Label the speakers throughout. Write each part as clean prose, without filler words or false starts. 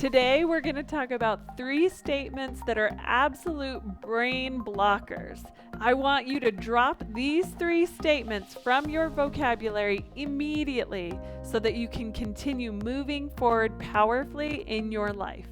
Speaker 1: Today, we're going to talk about 3 statements that are absolute brain blockers. I want you to drop these 3 statements from your vocabulary immediately so that you can continue moving forward powerfully in your life.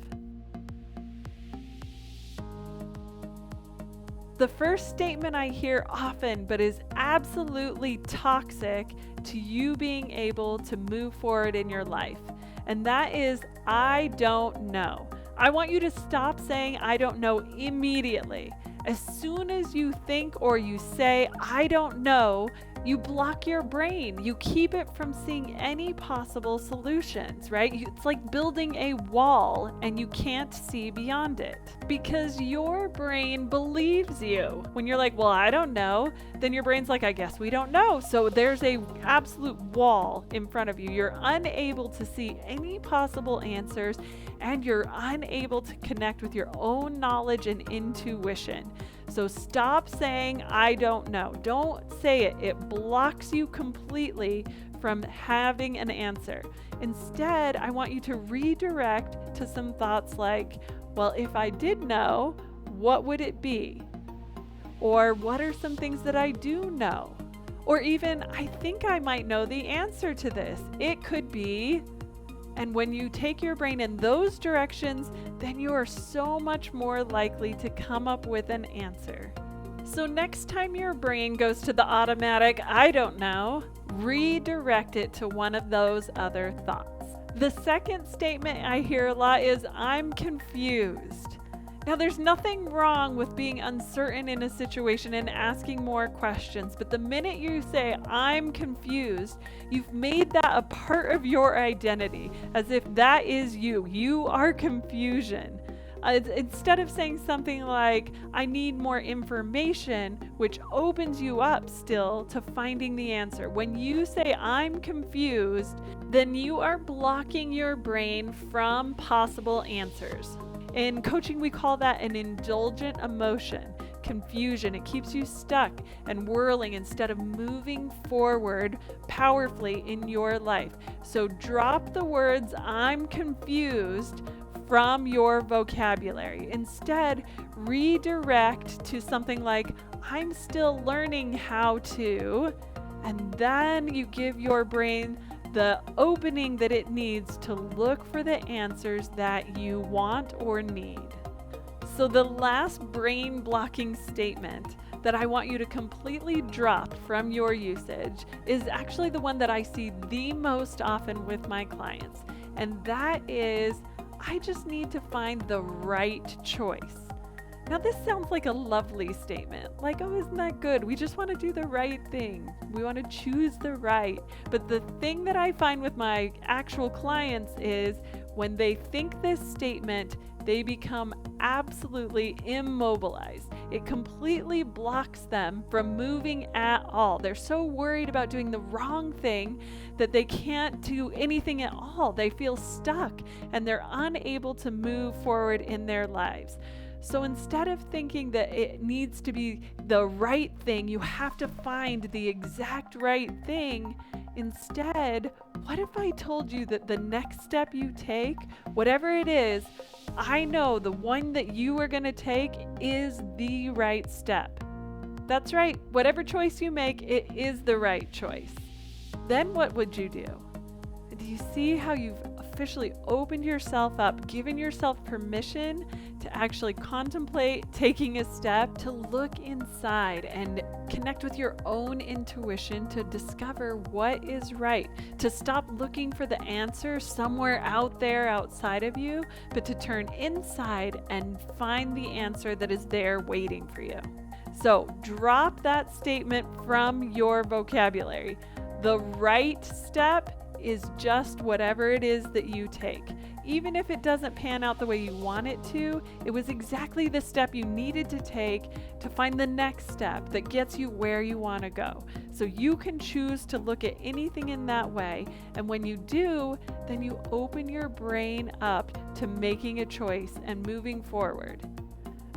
Speaker 1: The first statement I hear often, but is absolutely toxic to you being able to move forward in your life, and that is, I don't know. I want you to stop saying I don't know immediately. As soon as you think or you say I don't know, you block your brain. You keep it from seeing any possible solutions, right? It's like building a wall and you can't see beyond it because your brain believes you. When you're like, well, I don't know, then your brain's like, I guess we don't know. So there's a absolute wall in front of you. You're unable to see any possible answers and you're unable to connect with your own knowledge and intuition. So stop saying, I don't know. Don't say it. It blocks you completely from having an answer. Instead, I want you to redirect to some thoughts like, well, if I did know, what would it be? Or what are some things that I do know? Or even, I think I might know the answer to this. It could be. And when you take your brain in those directions, then you are so much more likely to come up with an answer. So next time your brain goes to the automatic, I don't know, redirect it to one of those other thoughts. The second statement I hear a lot is, I'm confused. Now, there's nothing wrong with being uncertain in a situation and asking more questions, but the minute you say, I'm confused, you've made that a part of your identity, as if that is you. You are confusion. Instead of saying something like, I need more information, which opens you up still to finding the answer. When you say, I'm confused, then you are blocking your brain from possible answers. In coaching, we call that an indulgent emotion, confusion. It keeps you stuck and whirling instead of moving forward powerfully in your life. So drop the words, I'm confused, from your vocabulary. Instead, redirect to something like, I'm still learning how to, and then you give your brain the opening that it needs to look for the answers that you want or need. So the last brain blocking statement that I want you to completely drop from your usage is actually the one that I see the most often with my clients. And that is, I just need to find the right choice. Now, this sounds like a lovely statement. Like, oh, isn't that good? We just want to do the right thing. We want to choose the right. But the thing that I find with my actual clients is when they think this statement, they become absolutely immobilized. It completely blocks them from moving at all. They're so worried about doing the wrong thing that they can't do anything at all. They feel stuck and they're unable to move forward in their lives. So instead of thinking that it needs to be the right thing, you have to find the exact right thing. Instead, what if I told you that the next step you take, whatever it is, I know the one that you are going to take is the right step. That's right. Whatever choice you make, it is the right choice. Then what would you do? Do you see how you've officially opened yourself up, given yourself permission to actually contemplate taking a step, to look inside and connect with your own intuition to discover what is right, to stop looking for the answer somewhere out there outside of you, but to turn inside and find the answer that is there waiting for you. So drop that statement from your vocabulary. The right step is just whatever it is that you take. Even if it doesn't pan out the way you want it to, it was exactly the step you needed to take to find the next step that gets you where you want to go. So you can choose to look at anything in that way, and when you do, then you open your brain up to making a choice and moving forward.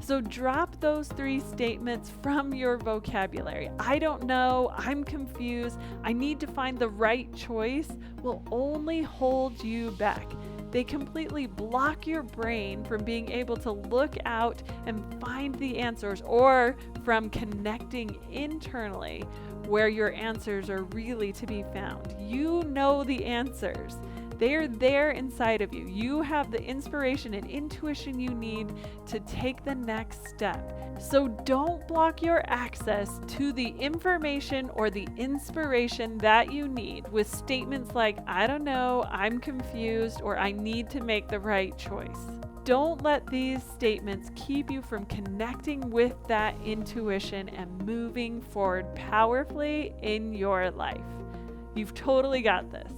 Speaker 1: So drop those 3 statements from your vocabulary. I don't know, I'm confused, I need to find the right choice will only hold you back. They completely block your brain from being able to look out and find the answers, or from connecting internally where your answers are really to be found. You know the answers. They are there inside of you. You have the inspiration and intuition you need to take the next step. So don't block your access to the information or the inspiration that you need with statements like, I don't know, I'm confused, or I need to make the right choice. Don't let these statements keep you from connecting with that intuition and moving forward powerfully in your life. You've totally got this.